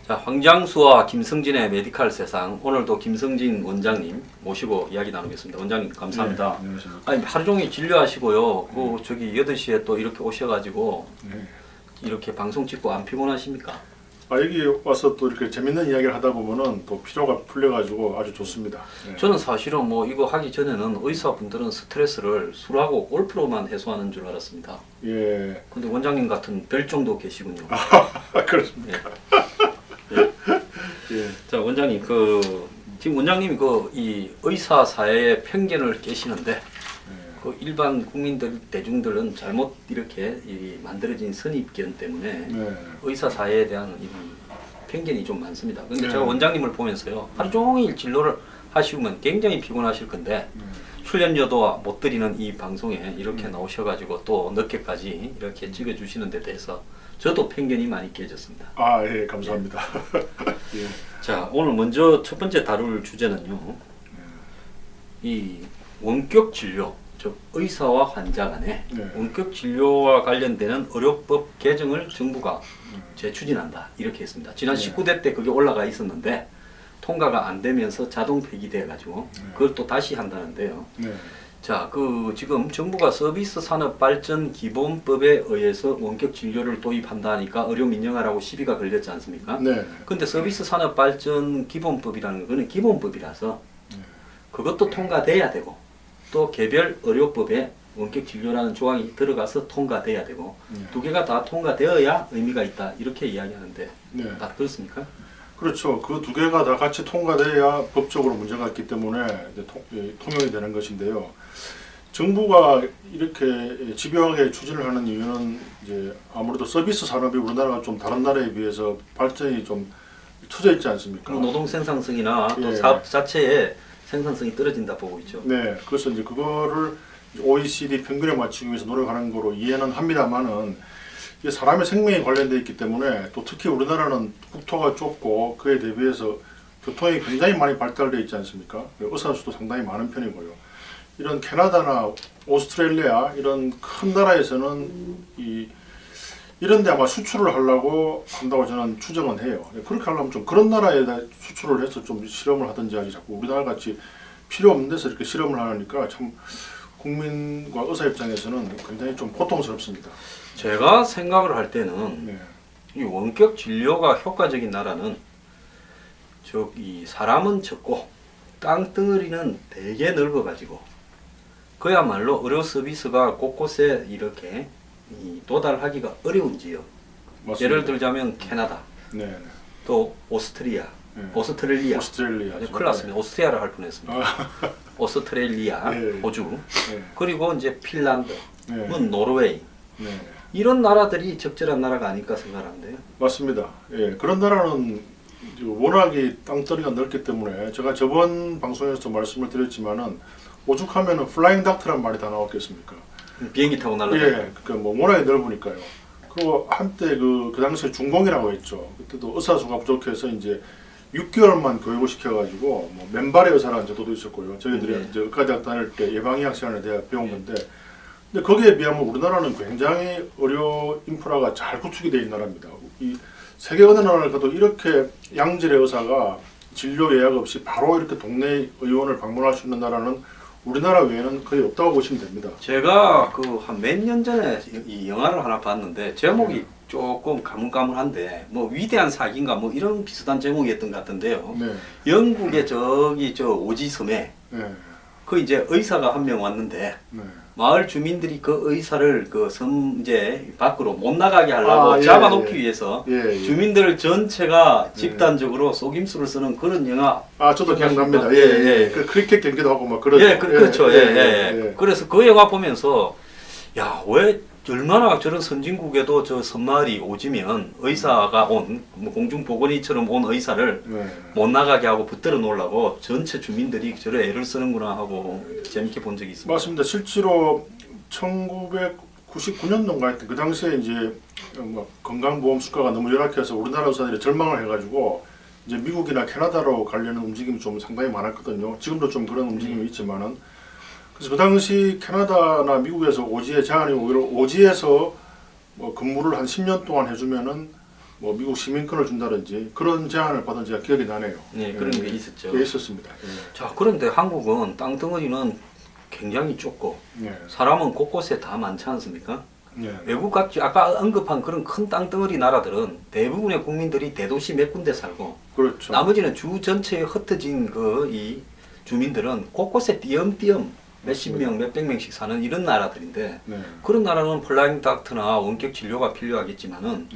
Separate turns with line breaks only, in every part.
자, 황장수와 김승진의 메디칼 세상, 오늘도 김승진 원장님 모시고 이야기 나누겠습니다. 원장님 감사합니다.
네, 안녕하십니까.
아니, 하루 종일 진료하시고요. 그 저기 8시에 또 이렇게 오셔가지고
네.
이렇게 방송 찍고 안 피곤하십니까?
여기 와서 또 이렇게 재밌는 이야기를 하다 보면은 또 피로가 풀려가지고 아주 좋습니다. 네.
저는 사실은 뭐 이거 하기 전에는 의사분들은 스트레스를 술하고 골프로만 해소하는 줄 알았습니다.
예.
근데 원장님 같은 별종도 계시군요.
그렇습니까? 예.
자, 원장님 지금 원장님이 이 의사 사회의 편견을 깨시는데 그 일반 국민들 대중들은 잘못 이렇게 만들어진 선입견 때문에
네.
의사 사회에 대한 이 편견이 좀 많습니다. 근데
네.
제가 원장님을 보면서요, 하루 종일 진료를 하시면 굉장히 피곤하실 건데 출연료도 못 드리는 이 방송에 이렇게 나오셔가지고 또 늦게까지 이렇게 찍어주시는 데 대해서 저도 편견이 많이 깨졌습니다.
예, 감사합니다. 예.
자, 오늘 먼저 첫 번째 다룰 주제는요, 이 원격 진료, 즉 의사와 환자 간의
네.
원격 진료와 관련되는 의료법 개정을 정부가 재추진한다, 이렇게 했습니다. 지난
네.
19대 때 그게 올라가 있었는데 통과가 안 되면서 자동 폐기돼 가지고 그걸 또 다시 한다는데요.
네.
자, 지금 정부가 서비스 산업 발전 기본법에 의해서 원격 진료를 도입한다 하니까 의료 민영화라고 시비가 걸렸지 않습니까?
네.
근데 서비스 산업 발전 기본법이라는 거는 기본법이라서 그것도 통과돼야 되고 또 개별 의료법에 원격 진료라는 조항이 들어가서 통과돼야 되고 두 개가 다 통과되어야 의미가 있다, 이렇게 이야기하는데
네.
다 그렇습니까?
그렇죠. 그 두 개가 다 같이 통과돼야 법적으로 문제가 있기 때문에 이제 통용이 되는 것인데요. 정부가 이렇게 집요하게 추진을 하는 이유는 이제 아무래도 서비스 산업이 우리나라가 좀 다른 나라에 비해서 발전이 좀 처져 있지 않습니까?
노동 생산성이나 또
예.
사업 자체의 생산성이 떨어진다 보고 있죠.
네, 그래서 이제 그거를 OECD 평균에 맞추기 위해서 노력하는 거로 이해는 합니다만은 이게 사람의 생명에 관련되어 있기 때문에 또 특히 우리나라는 국토가 좁고 그에 대비해서 교통이 굉장히 많이 발달되어 있지 않습니까? 의사 수도 상당히 많은 편이고요. 이런 캐나다나 오스트레일리아 이런 큰 나라에서는 이런 데 아마 수출을 하려고 한다고 저는 추정은 해요. 그렇게 하려면 좀 그런 나라에다 수출을 해서 좀 실험을 하든지 하지, 자꾸 우리나라 같이 필요 없는 데서 이렇게 실험을 하니까 참 국민과 의사 입장에서는 굉장히 좀 고통스럽습니다.
제가 생각을 할 때는
네.
이 원격 진료가 효과적인 나라는 사람은 적고 땅덩어리는 되게 넓어가지고 그야말로 의료 서비스가 곳곳에 이렇게 도달하기가 어려운 지역.
맞습니다.
예를 들자면 캐나다,
네.
또 오스트리아,
네.
오스트레일리아.
오스트레일리아.
큰일 났습니다. 오스트리아를 할 뻔했습니다. 오스트레일리아,
네.
호주,
네.
그리고 이제 핀란드,
네.
노르웨이.
네.
이런 나라들이 적절한 나라가 아닐까 생각하는데요.
맞습니다. 예, 그런 나라는 워낙에 땅덩이가 넓기 때문에 제가 저번 방송에서 말씀을 드렸지만은 오죽하면은 플라잉 닥터란 말이 다 나왔겠습니까?
비행기 타고 날아다니고.
예, 그러니까 뭐 워낙에 넓으니까요. 그리고 한때 그 당시에 중공이라고 했죠. 그때도 의사 수가 부족해서 이제 6개월만 교육을 시켜가지고 뭐 맨발의 의사라는 제도도 있었고요. 저희들이
네.
이제 의과대학 다닐 때 예방의학 시간에 대해 배운 건데, 근데 거기에 비하면 우리나라는 굉장히 의료 인프라가 잘 구축이 되어 있는 나라입니다. 이 세계 어느 나라를 가도 이렇게 양질의 의사가 진료 예약 없이 바로 이렇게 동네 의원을 방문할 수 있는 나라는 우리나라 외에는 거의 없다고 보시면 됩니다.
제가 한 몇 년 전에 이 영화를 하나 봤는데 제목이 조금 가물가물한데 뭐 위대한 사기인가 뭐 이런 비슷한 제목이었던 것 같은데요.
네,
영국의 오지섬에
네,
그 이제 의사가 한 명 왔는데
네.
마을 주민들이 그 의사를 섬 이제 밖으로 못 나가게 하려고 잡아놓기 위해서
예.
주민들 전체가 집단적으로 속임수를 쓰는 그런 영화.
저도 기억납니다.
예, 예.
그 크리켓 경기도 하고 막 그러죠.
예, 그렇죠. 예. 그래서 그 영화 보면서 야, 왜 얼마나 저런 선진국에도 저 섬마을이 오지면 의사가 뭐 공중보건의처럼 온 의사를
네.
못 나가게 하고 붙들어 놓으려고 전체 주민들이 저런 애를 쓰는구나 하고 재밌게 본 적이 있습니다.
맞습니다. 실제로 1999년도인가 하여튼 그 당시에 이제 뭐 건강보험 수가가 너무 열악해서 우리나라 의사들이 절망을 해가지고 이제 미국이나 캐나다로 가려는 움직임이 좀 상당히 많았거든요. 지금도 좀 그런 움직임이 있지만은, 그래서 그 당시 캐나다나 미국에서 오지에 제안이 오히려 오지에서 뭐 근무를 한 10년 동안 해주면은 뭐 미국 시민권을 준다든지 그런 제안을 받은 제가 기억이 나네요.
네, 그런 게 있었죠.
게 있었습니다.
자, 그런데 한국은 땅덩어리는 굉장히 좁고 사람은 곳곳에 다 많지 않습니까? 외국 같이 아까 언급한 그런 큰 땅덩어리 나라들은 대부분의 국민들이 대도시 몇 군데 살고
그렇죠.
나머지는 주 전체에 흩어진 그 이 주민들은 곳곳에 띄엄띄엄 몇십 명, 몇백 명씩 사는 이런 나라들인데 그런 나라는 플라잉 닥터나 원격 진료가 필요하겠지만은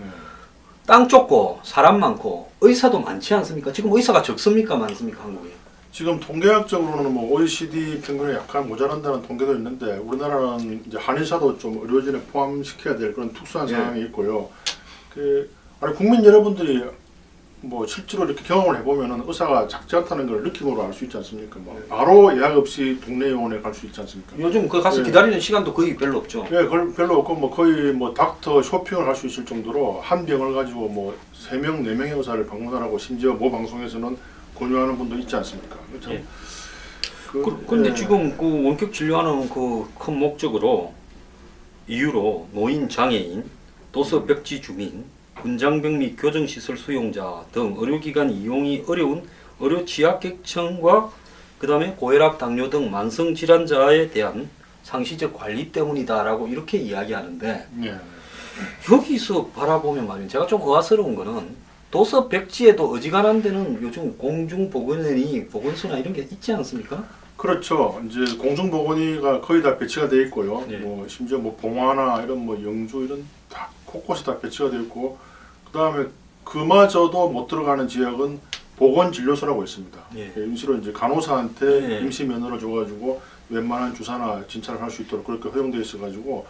땅 좁고 사람 많고 의사도 많지 않습니까? 지금 의사가 적습니까? 많습니까? 한국에?
지금 통계학적으로는 뭐 OECD 평균에 약간 모자란다는 통계도 있는데 우리나라는 이제 한의사도 좀 의료진에 포함시켜야 될 그런 특수한 상황이 있고요. 아니 국민 여러분들이 뭐 실제로 이렇게 경험을 해보면은 의사가 작지 않다는 걸 느낌으로 알 수 있지 않습니까? 뭐 바로 예약 없이 동네 의원에 갈 수 있지 않습니까?
요즘 그 가서 기다리는 시간도 거의 별로 없죠.
예, 별로 없고 뭐 거의 뭐 닥터 쇼핑을 할 수 있을 정도로 한 병을 가지고 뭐 3명, 4명의 의사를 방문하라고 심지어 모 방송에서는 권유하는 분도 있지 않습니까? 참
예. 그런데 지금 그 원격 진료하는 그 큰 목적으로 이유로 노인, 장애인, 도서벽지 주민, 군장병 및 교정시설 수용자 등 의료기관 이용이 어려운 의료 취약계층과 그 다음에 고혈압, 당뇨 등 만성질환자에 대한 상시적 관리 때문이다라고 이렇게 이야기하는데 여기서 바라보면 말이에요. 제가 좀 의아스러운 거는 도서 백지에도 어지간한 데는 요즘 공중보건원이 보건소나 이런 게 있지 않습니까?
그렇죠. 이제 공중보건의가 거의 다 배치가 되어 있고요.
네.
뭐 심지어 뭐 봉화나 이런 뭐 영주 이런 다 곳곳에 다 배치가 되어 있고 그 다음에 그마저도 못 들어가는 지역은 보건진료소라고 있습니다.
네.
임시로 이제 간호사한테
네.
임시 면허를 줘가지고 웬만한 주사나 진찰을 할 수 있도록 그렇게 허용되어 있어가지고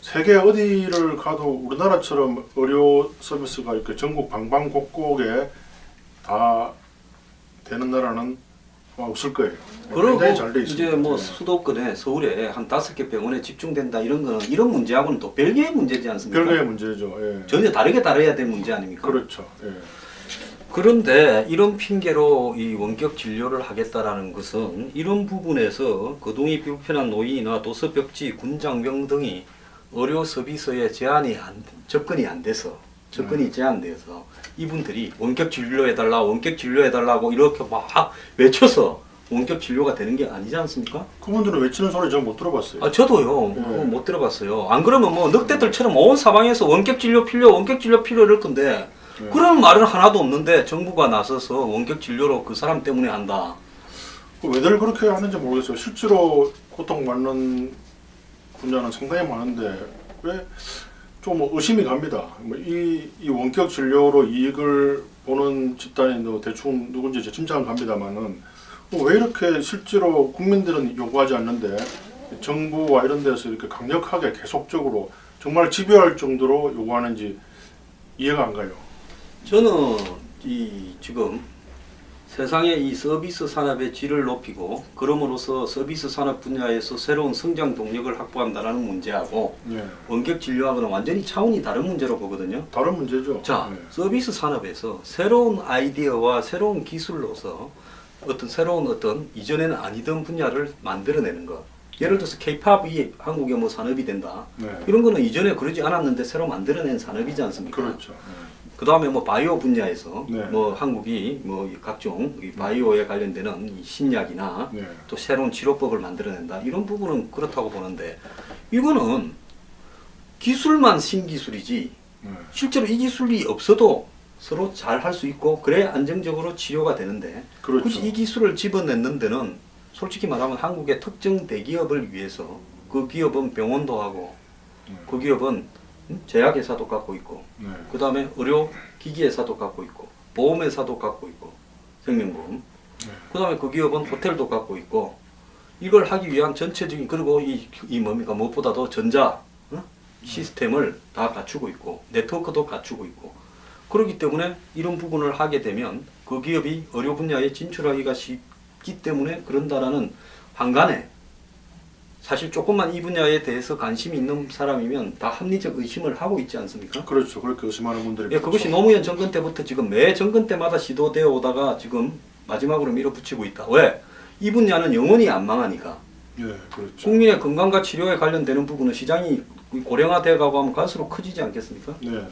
세계 어디를 가도 우리나라처럼 의료 서비스가 이렇게 전국 방방곡곡에 다 되는 나라는 아마 없을 거예요.
그리고
굉장히 잘 돼 있습니다.
이제 뭐 수도권에 서울에 한 5개 병원에 집중된다 이런 거는 이런 문제하고는 또 별개의 문제지 않습니까?
별개의 문제죠. 예.
전혀 다르게 다뤄야 될 문제 아닙니까?
그렇죠. 예.
그런데 이런 핑계로 이 원격 진료를 하겠다라는 것은 이런 부분에서 거동이 불편한 노인이나 도서벽지, 군장병 등이 의료 서비스에 접근이 안 돼서 접근이 제한돼서 이분들이 원격 진료해달라 원격 진료해달라고 이렇게 막 외쳐서 원격 진료가 되는 게 아니지 않습니까?
그분들은 외치는 소리 전 못 들어봤어요.
아 저도요. 그거 못 들어봤어요. 안 그러면 뭐 늑대들처럼 온 사방에서 원격 진료 필요 이럴 건데 그런 말은 하나도 없는데 정부가 나서서 원격 진료로 그 사람 때문에 한다.
왜들 그렇게 하는지 모르겠어요. 실제로 고통받는 분야는 상당히 많은데 왜 좀 의심이 갑니다. 이 원격 진료로 이익을 보는 집단이 대충 누군지 짐작은 갑니다만은 왜 이렇게 실제로 국민들은 요구하지 않는데 정부와 이런 데서 이렇게 강력하게 계속적으로 정말 집요할 정도로 요구하는지 이해가 안 가요.
저는 지금 세상의 이 서비스 산업의 질을 높이고 그럼으로써 서비스 산업 분야에서 새로운 성장 동력을 확보한다는 문제하고 원격 진료하고는 완전히 차원이 다른 문제로 보거든요.
다른 문제죠.
자, 서비스 산업에서 새로운 아이디어와 새로운 기술로서 새로운 이전에는 아니던 분야를 만들어내는 것. 예를 들어서 K-팝이 한국의 뭐 산업이 된다. 이런 거는 이전에 그러지 않았는데 새로 만들어낸 산업이지 않습니까?
그렇죠.
그 다음에 뭐 바이오 분야에서
네.
뭐 한국이 뭐 각종 이 바이오에 관련되는 이 신약이나 또 새로운 치료법을 만들어낸다 이런 부분은 그렇다고 보는데 이거는 기술만 신기술이지 실제로 이 기술이 없어도 서로 잘 할 수 있고 그래 안정적으로 치료가 되는데
그렇죠.
굳이 이 기술을 집어넣는 데는 솔직히 말하면 한국의 특정 대기업을 위해서 그 기업은 병원도 하고 그 기업은 제약회사도 갖고 있고 그 다음에 의료기기회사도 갖고 있고 보험회사도 갖고 있고 생명보험 그 다음에 그 기업은 호텔도 갖고 있고 이걸 하기 위한 전체적인 그리고 이 뭡니까 무엇보다도 전자 시스템을 다 갖추고 있고 네트워크도 갖추고 있고 그렇기 때문에 이런 부분을 하게 되면 그 기업이 의료 분야에 진출하기가 쉽기 때문에 그런다라는 환간에 사실 조금만 이 분야에 대해서 관심이 있는 사람이면 다 합리적 의심을 하고 있지 않습니까?
그렇죠. 그렇게 의심하는 분들이
예, 그것이 노무현 정권 때부터 지금 매 정권 때마다 시도되어 오다가 지금 마지막으로 밀어붙이고 있다. 왜? 이 분야는 영원히 안 망하니까.
예, 그렇죠.
국민의 건강과 치료에 관련되는 부분은 시장이 고령화되어 가고 하면 갈수록 커지지 않겠습니까?
네.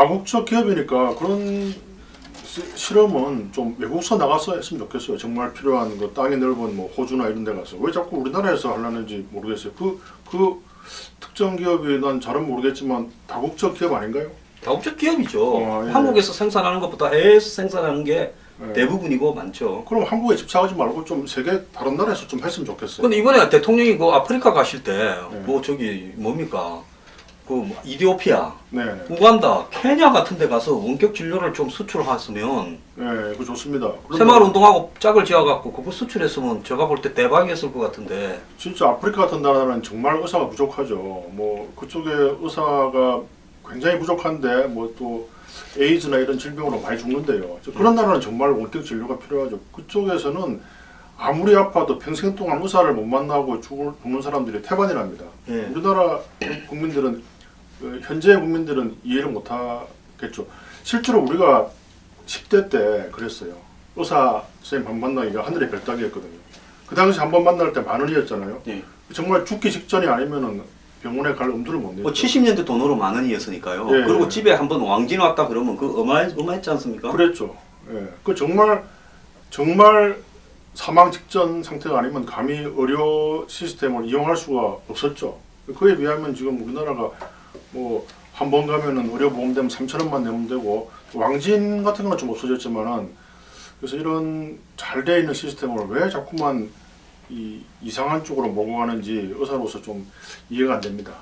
다국적 기업이니까 그런 실험은 좀 외국서 나가서 했으면 좋겠어요. 정말 필요한 그 땅이 넓은 뭐 호주나 이런 데 가서. 왜 자꾸 우리나라에서 하려는지 모르겠어요. 그 특정 기업이 난 잘은 모르겠지만 다국적 기업 아닌가요?
다국적 기업이죠.
예.
한국에서 생산하는 것보다 해외에서 생산하는 게
예.
대부분이고 많죠.
그럼 한국에 집착하지 말고 좀 세계 다른 나라에서 좀 했으면 좋겠어요.
근데 이번에 대통령이 그 아프리카 가실 때
네.
뭐 저기 뭡니까 그 이디오피아,
네,
우간다, 케냐 같은 데 가서 원격 진료를 좀 수출했으면
네, 그거 좋습니다.
새마을 운동하고 짝을 지어갖고 그거 수출했으면 제가 볼 때 대박이었을 것 같은데.
진짜 아프리카 같은 나라는 정말 의사가 부족하죠. 뭐 그쪽에 의사가 굉장히 부족한데 뭐 또 에이즈나 이런 질병으로 많이 죽는데요. 그런 나라는 정말 원격 진료가 필요하죠. 그쪽에서는 아무리 아파도 평생 동안 의사를 못 만나고 죽는 사람들이 태반이랍니다.
예.
우리나라 국민들은 현재 국민들은 이해를 못 하겠죠. 실제로 우리가 10대 때 그랬어요. 의사 선생님 한 번 만나기가 하늘의 별 따기였거든요. 그 당시 한 번 만날 때 10,000원이었잖아요.
예.
정말 죽기 직전이 아니면은 병원에 갈 엄두를 못 내죠.
뭐 70년대 돈으로 10,000원이었으니까요.
예,
그리고
예.
집에 한번 왕진 왔다 그러면 그 어마했지 않습니까?
그랬죠. 예. 그 정말 사망 직전 상태가 아니면 감히 의료 시스템을 이용할 수가 없었죠. 그에 비하면 지금 우리나라가 뭐 한 번 가면은 의료보험되면 3,000원만 내면 되고 왕진 같은 건 좀 없어졌지만은 그래서 이런 잘 돼 있는 시스템을 왜 자꾸만 이상한 쪽으로 몰고 가는지 의사로서 좀 이해가 안 됩니다.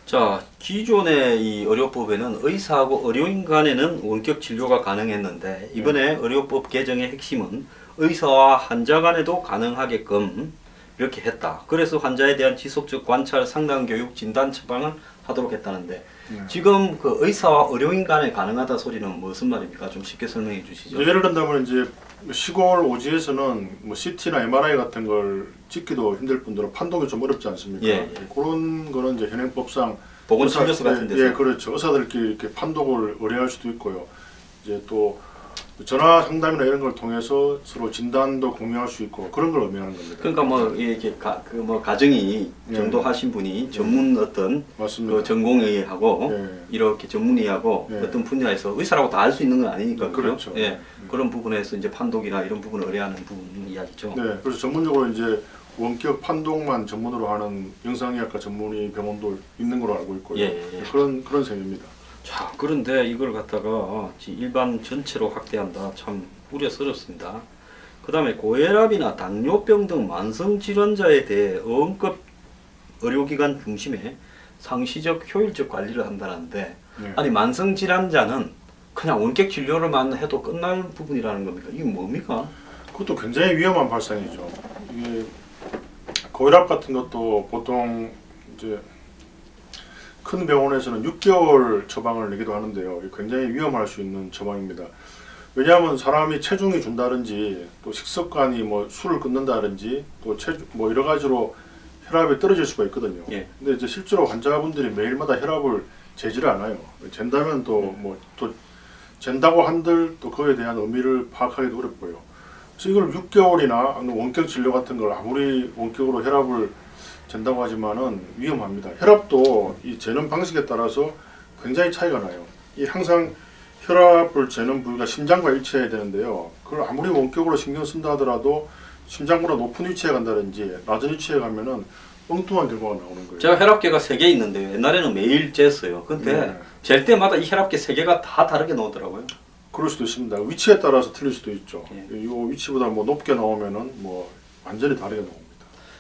자, 기존의 이 의료법에는 의사하고 의료인 간에는 원격 진료가 가능했는데 이번에 의료법 개정의 핵심은 의사와 환자 간에도 가능하게끔 이렇게 했다. 그래서 환자에 대한 지속적 관찰, 상담, 교육, 진단, 처방을 하도록 했다는데 지금 그 의사와 의료인 간에 가능하다 소리는 무슨 말입니까? 좀 쉽게 설명해 주시죠.
예를 든다면 이제 시골 오지에서는 뭐 CT나 MRI 같은 걸 찍기도 힘들 뿐더러 판독이 좀 어렵지 않습니까?
예, 예.
그런 거는 이제 현행법상
보건진료소 같은 데서.
예, 그렇죠. 의사들끼리 이렇게 판독을 의뢰할 수도 있고요. 이제 또 전화 상담이나 이런 걸 통해서 서로 진단도 공유할 수 있고 그런 걸 의미하는 겁니다.
그러니까 뭐 이렇게 가정이
예.
전도하신 분이 전문 어떤
맞습니다.
그 전공의하고
예.
이렇게 전문의하고
예.
어떤 분야에서 의사라고 다 알 수 있는 건 아니니까
그렇죠.
예. 그런 부분에서 이제 판독이나 이런 부분을 의뢰하는 부분 이야기죠.
네, 그래서 전문적으로 이제 원격 판독만 전문으로 하는 영상의학과 전문의 병원도 있는 걸로 알고 있고요.
예, 예.
그런 셈입니다.
자, 그런데 이걸 갖다가 일반 전체로 확대한다. 참 우려스럽습니다. 그 다음에 고혈압이나 당뇨병 등 만성 질환자에 대해 응급 의료기관 중심의 상시적 효율적 관리를 한다는데
네.
아니 만성 질환자는 그냥 원격 진료를만 해도 끝날 부분이라는 겁니까? 이게 뭡니까?
그것도 굉장히 위험한 발상이죠. 이게 고혈압 같은 것도 보통 이제 큰 병원에서는 6개월 처방을 내기도 하는데요. 굉장히 위험할 수 있는 처방입니다. 왜냐하면 사람이 체중이 준다든지 또 식습관이 뭐 술을 끊는다든지 또 뭐 여러 가지로 혈압이 떨어질 수가 있거든요.
예.
근데 이제 실제로 환자분들이 매일마다 혈압을 재지를 않아요. 잰다면 또 뭐 또 잰다고 한들 또 그에 대한 의미를 파악하기도 어렵고요. 그래서 이걸 6개월이나 원격 진료 같은 걸 아무리 원격으로 혈압을 잰다고 하지만은 위험합니다. 혈압도 이 재는 방식에 따라서 굉장히 차이가 나요. 이 항상 혈압을 재는 부위가 심장과 일치해야 되는데요. 그걸 아무리 원격으로 신경 쓴다 하더라도 심장보다 높은 위치에 간다든지 낮은 위치에 가면은 엉뚱한 결과가 나오는 거예요.
제가 혈압계가 3개 있는데 옛날에는 매일 쟀어요. 근데
네.
잴 때마다 이 혈압계 3개가 다 다르게 나오더라고요.
그럴 수도 있습니다. 위치에 따라서 틀릴 수도 있죠.
예.
이 위치보다 뭐 높게 나오면은 뭐 완전히 다르게 나옵니다.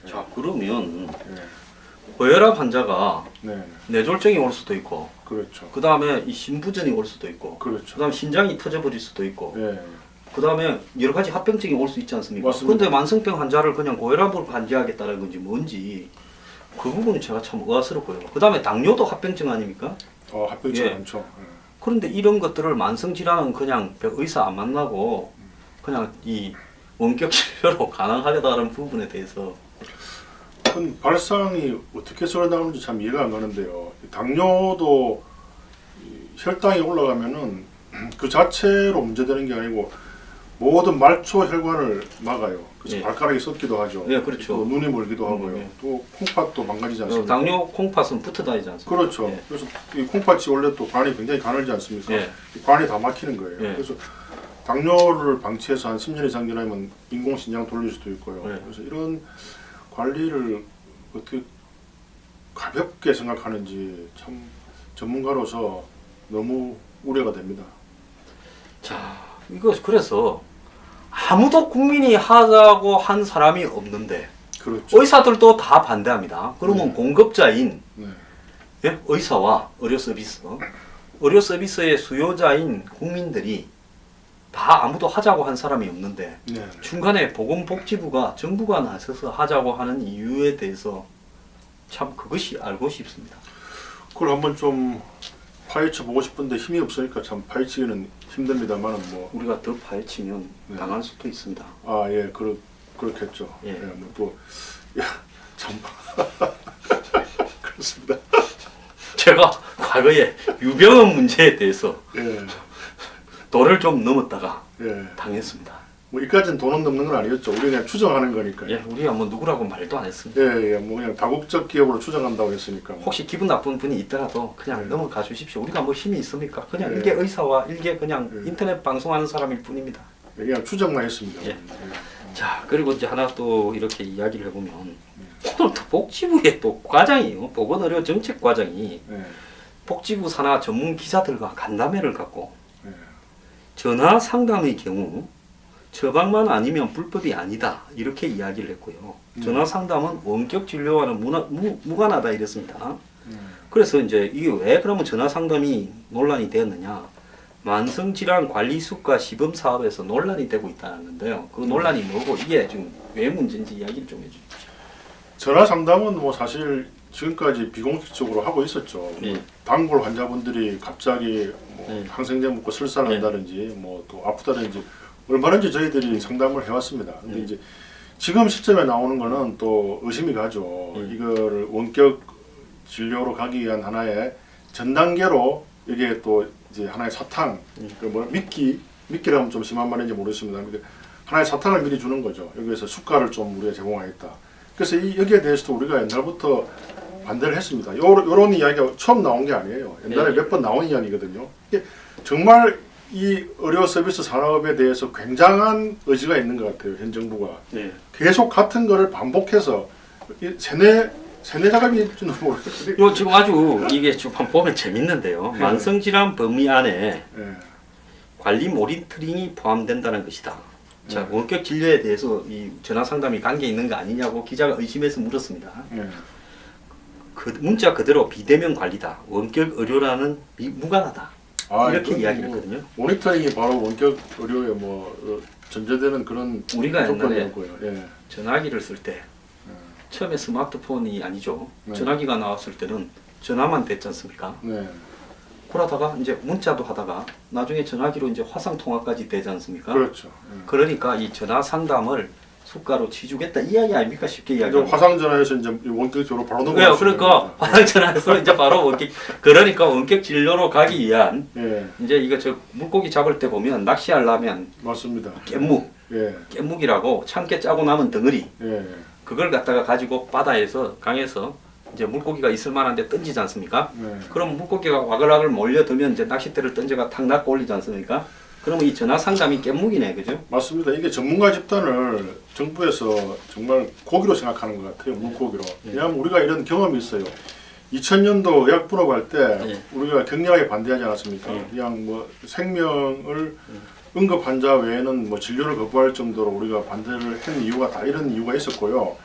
자, 그러면
네.
고혈압 환자가
네.
뇌졸중이 올 수도 있고
그렇죠.
그 다음에 이 심부전이 올 수도 있고
그렇죠.
그 다음에 신장이 터져버릴 수도 있고
예.
그 다음에 여러 가지 합병증이 올 수 있지 않습니까?
맞습니다.
근데 만성병 환자를 그냥 고혈압으로 관리하겠다는 건지 뭔지 그 부분이 제가 참 의아스럽고요. 그 다음에 당뇨도 합병증 아닙니까?
합병증
예.
많죠.
그런데 이런 것들을 만성질환은 그냥 의사 안 만나고 그냥 이 원격 진료로 가능하다는 부분에 대해서
큰 발상이 어떻게 썰어나오는지 참 이해가 안 가는데요. 당뇨도 혈당이 올라가면은 그 자체로 문제되는 게 아니고 모든 말초 혈관을 막아요. 그래서
예.
발가락이 썩기도 하죠.
예, 그렇죠.
또 눈이 멀기도 하고요.
예.
또 콩팥도 망가지지 않습니까?
당뇨 콩팥은 붙어 다니지 않습니까?
그렇죠.
예.
그래서 이 콩팥이 원래 또 관이 굉장히 가늘지 않습니까?
예.
이 관이 다 막히는 거예요.
예.
그래서 당뇨를 방치해서 한 10년 이상 지나면 인공신장 돌릴 수도 있고요.
예.
그래서 이런 관리를 어떻게 가볍게 생각하는지 참 전문가로서 너무 우려가 됩니다.
자, 이거 그래서 아무도 국민이 하자고 한 사람이 없는데
그렇죠.
의사들도 다 반대합니다. 그러면
네.
공급자인
네.
예? 의사와 의료 서비스의 수요자인 국민들이 다 아무도 하자고 한 사람이 없는데
네.
중간에 보건복지부가 정부가 나서서 하자고 하는 이유에 대해서 참 그것이 알고 싶습니다.
그걸 한번 좀 파헤쳐 보고 싶은데 힘이 없으니까 참 파헤치기는 힘듭니다만은 뭐
우리가 더 파헤치면
네.
당할 수도 있습니다.
그렇겠죠.
예.
참 그렇습니다.
제가 과거에 유병헌 문제에 대해서
예.
도를 좀 넘었다가
예.
당했습니다.
뭐 이까지는 돈은 넘는 건 아니었죠. 우리 그냥 추정하는 거니까.
예, 우리가 뭐 누구라고 말도 안 했습니다.
예, 예. 뭐 그냥 다국적 기업으로 추정한다고 했으니까. 뭐.
혹시 기분 나쁜 분이 있더라도 그냥
네.
넘어가 주십시오. 우리가 뭐 힘이 있습니까? 그냥
네.
일개 의사와 일개 그냥
네.
인터넷 방송하는 사람일 뿐입니다.
그냥 추정만 했습니다.
예. 자, 그리고 이제 하나 또 이렇게 이야기를 해보면 오늘 또 복지부의 또 과장이요. 보건의료정책과장이
예.
복지부 산하 전문 기자들과 간담회를 갖고
예.
전화 상담의 경우 처방만 아니면 불법이 아니다 이렇게 이야기를 했고요. 전화 상담은 원격 진료와는 무관하다 이랬습니다. 그래서 이제 이게 왜 그러면 전화 상담이 논란이 되었느냐? 만성질환 관리 수가 시범 사업에서 논란이 되고 있다는데요. 그 논란이 뭐고 이게 지금 왜 문제인지 이야기를 좀 해주십시오.
전화 상담은 뭐 사실 지금까지 비공식적으로 하고 있었죠.
예.
단골 환자분들이 갑자기 뭐
예.
항생제 먹고 설사를 한다든지 뭐 또 아프다든지 얼마든지 저희들이 상담을 해왔습니다. 근데 이제 지금 시점에 나오는 거는 또 의심이 가죠. 이거를 원격 진료로 가기 위한 하나의 전 단계로 이게 또 이제 하나의 사탕, 미끼라면 좀 심한 말인지 모르겠습니다. 근데 하나의 사탕을 미리 주는 거죠. 여기에서 숟갈을 좀 우리가 제공하겠다. 그래서 여기에 대해서도 우리가 옛날부터 반대를 했습니다. 요런 이야기가 처음 나온 게 아니에요. 옛날에 몇 번 나온 이야기거든요. 이게 정말 이 의료 서비스 산업에 대해서 굉장한 의지가 있는 것 같아요. 현 정부가.
네.
계속 같은 거를 반복해서 세뇌 작업인지는 모르겠어요.
요 지금 아주 이게 지금 한번 보면 재밌는데요.
네.
만성질환 범위 안에
예.
관리 모니터링이 포함된다는 것이다. 자, 원격 진료에 대해서 이 전화 상담이 관계 있는 거 아니냐고 기자가 의심해서 물었습니다.
예.
그 문자 그대로 비대면 관리다. 원격 의료라는 무관하다. 이렇게
이건
이야기를
뭐
했거든요.
모니터링이 바로 원격 의료에 전제되는 그런
우리가 옛날에
조건이었고요. 예.
전화기를 쓸 때 처음에 스마트폰이 아니죠.
네.
전화기가 나왔을 때는 전화만 됐지 않습니까?
네.
그러다가 이제 문자도 하다가 나중에 전화기로 이제 화상 통화까지 되지 않습니까?
그렇죠. 예.
그러니까 이 전화 상담을 수가로 치주겠다 이 이야기 아닙니까? 쉽게
이제
이야기하면.
화상 전화에서 이제 원격적으로 바로
네,
넘어갈 수
그러니까
있는
화상 전화에서 이제 바로 원격 그러니까 원격 진료로 가기 위한
거죠. 예.
이제 이거 저 물고기 잡을 때 보면 낚시하려면
맞습니다.
깻묵,
예.
깻묵이라고 참깨 짜고 남은 덩어리
예.
그걸 갖다가 가지고 바다에서 강에서 이제 물고기가 있을 만한데 던지지 않습니까?
네.
그럼 물고기가 와글와글 몰려들면 이제 낚싯대를 던져가 탁 낚고 올리지 않습니까? 그러면 이 전화 상담이 깻묵이네, 그죠?
맞습니다. 이게 전문가 집단을 정부에서 정말 고기로 생각하는 것 같아요. 물고기로. 왜냐하면 우리가 이런 경험이 있어요. 2000년도 의학 분업할 때
예.
우리가 격렬하게 반대하지 않았습니까?
예.
그냥 뭐 생명을 응급 환자 외에는 뭐 진료를 거부할 정도로 우리가 반대를 한 이유가 다 이런 이유가 있었고요.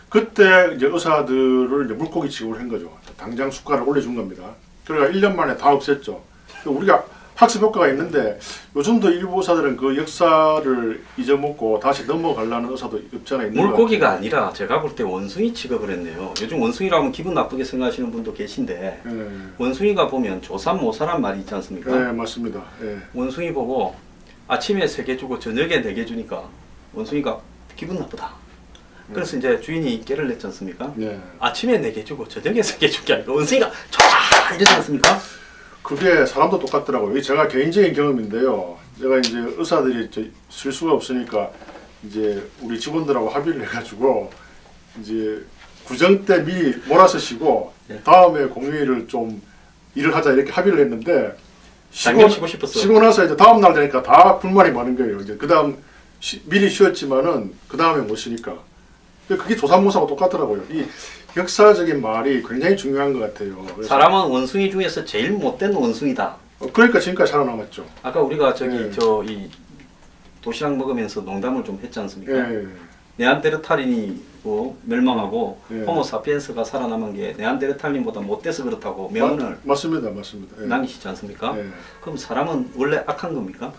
그때 이제 의사들을 이제 물고기 취급을 한 거죠. 당장 수가를 올려준 겁니다. 그러니까 1년 만에 다 없앴죠. 우리가 학습 효과가 있는데 요즘도 일부 의사들은 그 역사를 잊어먹고 다시 넘어가려는 의사도 없지 않아 있는 것
물고기가
같아요.
아니라 제가 볼 때 원숭이 취급을 했네요. 요즘 원숭이라면 기분 나쁘게 생각하시는 분도 계신데
예.
원숭이가 보면 조삼모사란 말이 있지 않습니까?
네, 맞습니다. 예.
원숭이 보고 아침에 3개 주고 저녁에 4개 주니까 원숭이가 기분 나쁘다. 그래서 이제 주인이 깨를 냈지 않습니까?
네.
아침에 4개 주고 저녁에 3개 준 게 아니고 원숭이가 촤 이러지 않습니까?
그게 사람도 똑같더라고요. 이게 제가 개인적인 경험인데요. 내가 이제 의사들이 쓸 수가 없으니까 이제 우리 직원들하고 합의를 해가지고 이제 구정 때 미리 몰아서 쉬고
예.
다음에 공휴일을 좀 일을 하자 이렇게 합의를 했는데
당연히 쉬고 싶었어.
쉬고 나서 이제 다음 날 되니까 다 불만이 많은 거예요. 이제 그 다음 미리 쉬었지만은 그 다음에 못 쉬니까 그게 조삼모사하고 똑같더라고요. 이 역사적인 말이 굉장히 중요한 것 같아요. 그래서
사람은 원숭이 중에서 제일 못된 원숭이다.
그러니까 지금까지 살아남았죠.
아까 우리가 저기
예.
이 도시락 먹으면서 농담을 좀 했지 않습니까?
예.
네안데르탈인이 멸망하고
예.
호모사피엔스가 살아남은 게 네안데르탈린보다 못돼서 그렇다고 명언을
맞습니다. 예.
남기시지 않습니까?
예.
그럼 사람은 원래 악한 겁니까?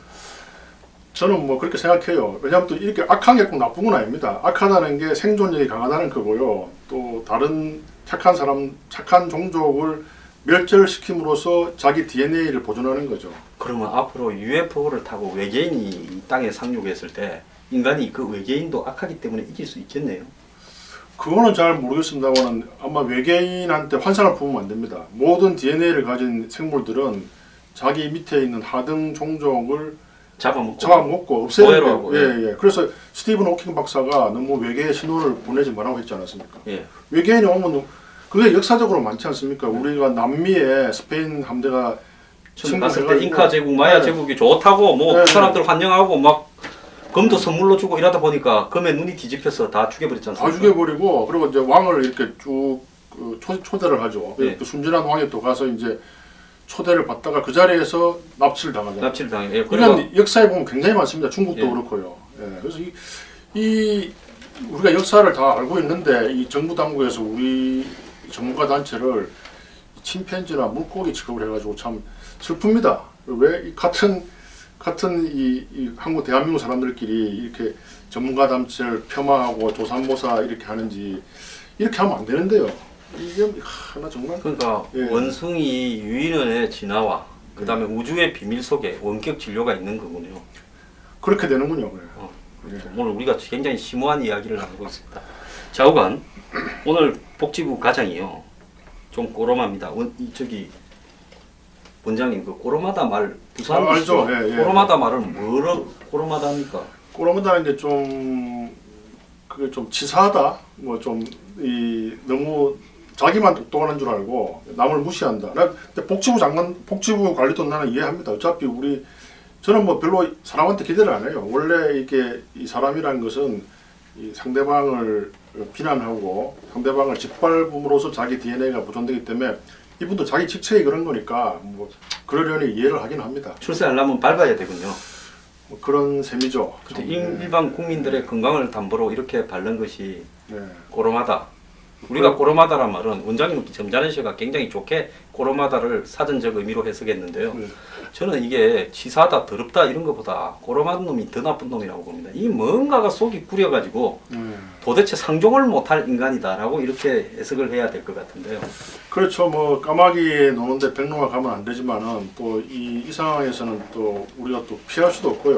저는 뭐 그렇게 생각해요. 왜냐하면 또 이렇게 악한 게 꼭 나쁜 건 아닙니다. 악하다는 게 생존력이 강하다는 거고요. 또 다른 착한 사람, 착한 종족을 멸절시킴으로써 자기 DNA를 보존하는 거죠.
그러면 앞으로 UFO를 타고 외계인이 이 땅에 상륙했을 때 인간이 그 외계인도 악하기 때문에 이길 수 있겠네요.
그거는 잘 모르겠습니다만 아마 외계인한테 환상을 품으면 안 됩니다. 모든 DNA를 가진 생물들은 자기 밑에 있는 하등 종족을 잡아먹고 없애는
오해로
거예요. 예. 그래서 스티븐 호킹 박사가 너무 외계의 신호를 보내지 말라고 했지 않았습니까?
예.
외계인이 오면 그게 역사적으로 많지 않습니까? 우리가 남미에 스페인 함대가
처음 갔을 때
침공해가지고
잉카 제국, 마야
네.
제국이 좋다고 뭐
네.
그 사람들 환영하고 막 금도 선물로 주고 이러다 보니까 금에 눈이 뒤집혀서 다 죽여버렸지
다
않습니까?
죽여버리고 그리고 이제 왕을 이렇게 쭉 초대를 하죠.
네.
또 순진한 왕이 또 가서 이제 초대를 받다가 그 자리에서 납치를 당하잖아요.
납치를 당해. 예.
그러니까 역사에 보면 굉장히 많습니다. 중국도
예.
그렇고요. 예. 그래서 이 우리가 역사를 다 알고 있는데 이 정부 당국에서 우리 전문가 단체를 침팬지나 물고기 취급을 해가지고 참 슬픕니다. 왜 이 같은 이 한국 대한민국 사람들끼리 이렇게 전문가 단체를 폄하하고 조삼모사 이렇게 하는지 이렇게 하면 안 되는데요. 이게 하나 정말
그러니까
예.
원숭이 유인원의 진화와 그 다음에 우주의 비밀 속에 원격 진료가 있는 거군요.
그렇게 되는군요.
그렇죠. 오늘 우리가 굉장히 심오한 이야기를 나누고 있습니다. 좌우간 오늘 복지부 과장이요 좀 꼬롬합니다. 저기 원장님 그 꼬롬하다 말 부산
알죠. 예.
꼬롬하다 말을 뭐로 꼬롬하다 합니까?
꼬라문다는 게 좀 그게 좀 치사하다. 뭐 좀 이 너무 자기만 똑똑한 줄 알고 남을 무시한다. 근데 복지부 관리도 나는 이해합니다. 어차피 저는 뭐 별로 사람한테 기대를 안 해요. 원래 이게 이 사람이라는 것은 이 상대방을 비난하고 상대방을 짓밟음으로써 자기 DNA가 보존되기 때문에 이분도 자기 직책이 그런 거니까 뭐 그러려니 이해를 하긴 합니다.
출세하려면 밟아야 되군요.
뭐 그런 셈이죠.
근데 일반 국민들의 건강을 담보로 이렇게 바른 것이
네.
꼬롬하다. 우리가 꼬롬하다란 말은 원장님 점잖으셔가 굉장히 좋게 꼬롬하다를 사전적 의미로 해석했는데요.
네.
저는 이게 치사하다, 더럽다 이런 것보다 꼬롬한 놈이 더 나쁜 놈이라고 봅니다. 이 뭔가가 속이 구려가지고 도대체 상종을 못할 인간이다라고 이렇게 해석을 해야 될 것 같은데요.
그렇죠. 뭐 까마귀 노는데 백로가 가면 안 되지만은 또 이 상황에서는 또 우리가 또 피할 수도 없고요.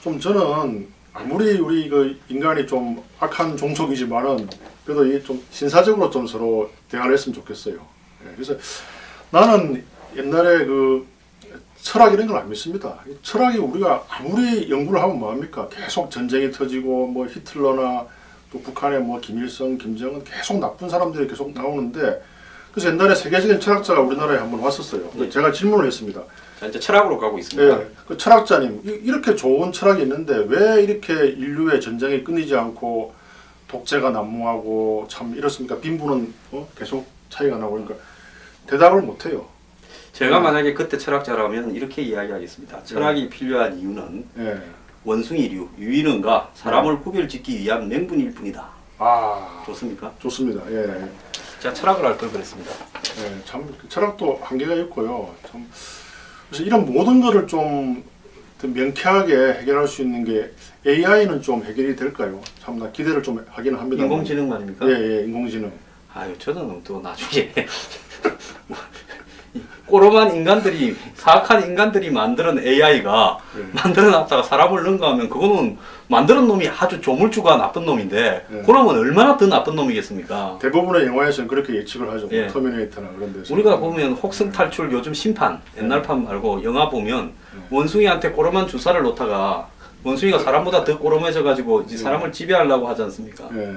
좀 저는 아무리 우리 그 인간이 좀 악한 종족이지만은 그래도 이 좀 신사적으로 좀 서로 대화를 했으면 좋겠어요. 예, 그래서 나는 옛날에 그 철학 이런 걸 안 믿습니다. 철학이 우리가 아무리 연구를 하면 뭐합니까? 계속 전쟁이 터지고 뭐 히틀러나 또 북한의 뭐 김일성, 김정은 계속 나쁜 사람들이 계속 나오는데 그래서 옛날에 세계적인 철학자가 우리나라에 한번 왔었어요.
네.
제가 질문을 했습니다.
자, 이제 철학으로 가고 있습니다.
예, 그 철학자님 이렇게 좋은 철학이 있는데 왜 이렇게 인류의 전쟁이 끊이지 않고 독재가 난무하고 참 이렇습니까? 빈부는 계속 차이가 나고 그러니까 대답을 못해요.
제가 만약에 그때 철학자라면 이렇게 이야기하겠습니다. 철학이 필요한 이유는
예.
원숭이류, 유인원과 사람을 구별짓기 위한 명분일 뿐이다.
아
좋습니까?
좋습니다. 예.
제가 철학을 할 걸 그랬습니다.
예, 참 철학도 한계가 있고요. 참 그래서 이런 모든 거를 좀 더 명쾌하게 해결할 수 있는 게 AI는 좀 해결이 될까요? 참 나 기대를 좀 하기는 합니다.
인공지능 말입니까?
예, 인공지능.
아유, 저는 또 나중에 꼬로만 인간들이 사악한 인간들이 만드는 AI가 만들어놨다가 사람을 능가하면 그거는 만드는 놈이 아주 조물주가 나쁜 놈인데 그러면 얼마나 더 나쁜 놈이겠습니까?
대부분의 영화에서는 그렇게 예측을 하죠.
예.
터미네이터나 그런 데서.
우리가 보면 혹성 탈출 요즘 심판 옛날판 말고 영화 보면 원숭이한테 꼬로만 주사를 놓다가 원숭이가 사람보다 더 꼬로매져 가지고 이제 사람을 지배하려고 하지 않습니까?
예.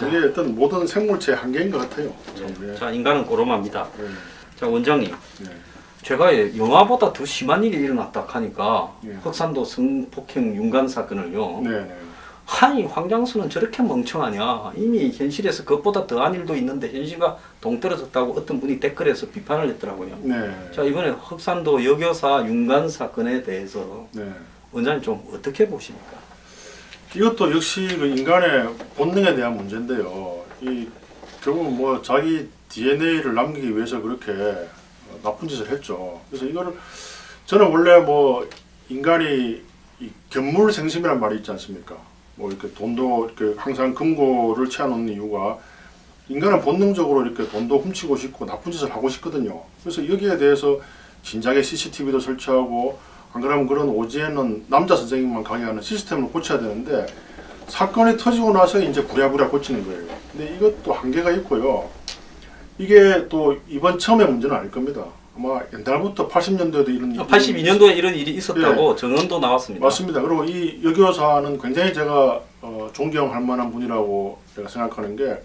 이게 어떤 모든 생물체의 한계인 것 같아요. 참, 예.
자, 인간은 꼬로마입니다.
예.
자, 원장님.
예.
제가 영화보다 더 심한 일이 일어났다 하니까
예.
흑산도 성폭행 윤관 사건을요.
네, 네.
아니 황장수는 저렇게 멍청하냐. 이미 현실에서 그것보다 더한 일도 있는데 현실과 동떨어졌다고 어떤 분이 댓글에서 비판을 했더라고요.
네.
자, 이번에 흑산도 여교사 윤관 사건에 대해서
네.
원장님 좀 어떻게 보십니까?
이것도 역시 그 인간의 본능에 대한 문제인데요. 이 결국은 뭐 자기 DNA를 남기기 위해서 그렇게 나쁜 짓을 했죠. 그래서 이거를 저는 원래 뭐 인간이 이 견물생심이란 말이 있지 않습니까? 뭐 이렇게 돈도 이렇게 항상 금고를 채워놓는 이유가 인간은 본능적으로 이렇게 돈도 훔치고 싶고 나쁜 짓을 하고 싶거든요. 그래서 여기에 대해서 진작에 CCTV도 설치하고 안 그러면 그런 오지에는 남자 선생님만 가게 하는 시스템을 고쳐야 되는데 사건이 터지고 나서 이제 부랴부랴 고치는 거예요. 근데 이것도 한계가 있고요. 이게 또 이번 처음의 문제는 아닐 겁니다. 아마 옛날부터 80년대에도 이런
82년도에 이런 일이 있었다고 정언도 나왔습니다.
맞습니다. 그리고 이 여교사는 굉장히 제가 존경할 만한 분이라고 제가 생각하는 게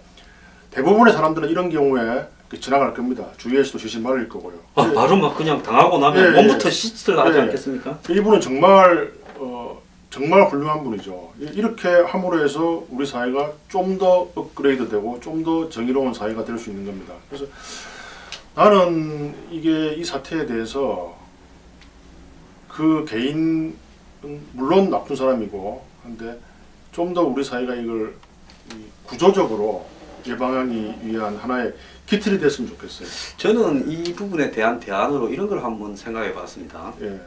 대부분의 사람들은 이런 경우에 지나갈 겁니다. 주위에서도 시시 말릴 거고요.
바로 막 그냥 당하고 나면 몸부터 시스를 하지 않겠습니까?
이분은 정말 정말 훌륭한 분이죠. 이렇게 함으로 해서 우리 사회가 좀 더 업그레이드되고 좀 더 정의로운 사회가 될 수 있는 겁니다. 그래서 나는 이게 이 사태에 대해서 그 개인은 물론 나쁜 사람이고 한데 좀 더 우리 사회가 이걸 구조적으로 예방하기 위한 하나의 기틀이 됐으면 좋겠어요.
저는 이 부분에 대한 대안으로 이런 걸 한번 생각해 봤습니다.
예.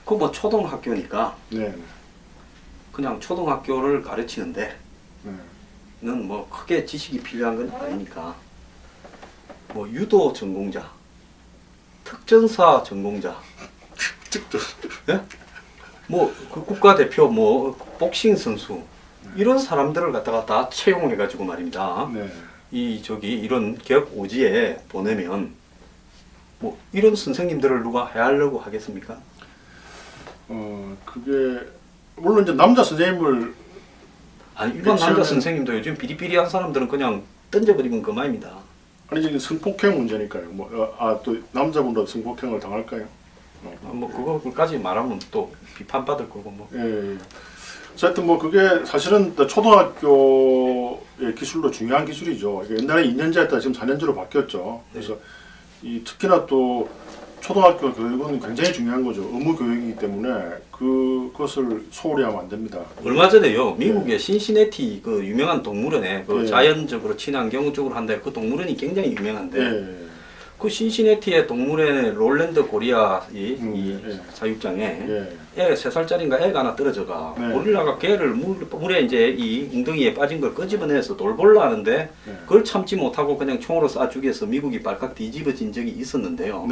그 뭐 초등학교니까
네.
그냥 초등학교를 가르치는데
네.
는 뭐 크게 지식이 필요한 건 아니니까 뭐 유도 전공자, 특전사 전공자,
특전.
예? 뭐 그 국가대표 뭐 복싱 선수 이런 사람들을 갖다가 다 채용해 가지고 말입니다.
네.
이 저기 이런 개혁 오지에 보내면 뭐 이런 선생님들을 누가 해하려고 하겠습니까?
그게 물론 이제 남자 선생님을
아니 일반 남자 선생님도 요즘 비리비리한 사람들은 그냥 던져버리면 그만입니다.
아니 지금 성폭행 문제니까요. 또 남자분도 성폭행을 당할까요?
뭐 그거까지 말하면 또 비판받을 거고 뭐.
예. 하여튼 뭐 그게 사실은 초등학교의 기술로 중요한 기술이죠. 옛날에 2년제였다가 지금 4년제로 바뀌었죠. 그래서 이 특히나 또 초등학교 교육은 굉장히 중요한 거죠. 의무 교육이기 때문에 그것을 소홀히 하면 안 됩니다.
얼마 전에요 미국의 신시내티 그 유명한 동물원에 그 자연적으로 친환경 쪽으로 한데 그 동물원이 굉장히 유명한데 그 신시내티의 동물원의 롤랜드 고리아 이 사육장에 애 3살짜리인가 애가 하나 떨어져가 고릴라가 걔를 물에 이제 이 웅덩이에 빠진 걸 끄집어내서 돌볼라 하는데 그걸 참지 못하고 그냥 총으로 쏴 죽여서 미국이 발칵 뒤집어진 적이 있었는데요.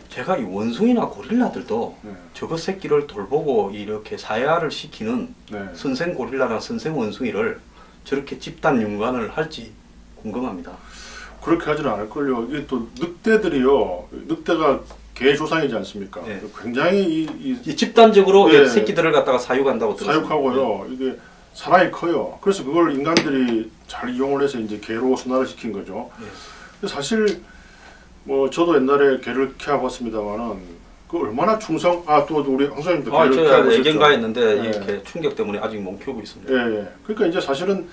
제가 이 원숭이나 고릴라들도 저거 새끼를 돌보고 이렇게 사회화를 시키는 선생 고릴라나 선생 원숭이를 저렇게 집단 윤관을 할지 궁금합니다.
그렇게 하지는 않을걸요. 이게 또 늑대들이요. 늑대가 개 조상이지 않습니까? 굉장히
이 집단적으로 새끼들을 갖다가 사육한다고 들었습니다.
사육하고요. 이게 사랑이 커요. 그래서 그걸 인간들이 잘 이용을 해서 이제 개로 순환을 시킨 거죠. 사실 뭐 저도 옛날에 개를 키워봤습니다만은 그 얼마나 또 우리 황사님도 개를 키워보셨죠?
제가 애견가했는데 이렇게 충격 때문에 아직 못 키우고 있습니다.
그러니까 이제 사실은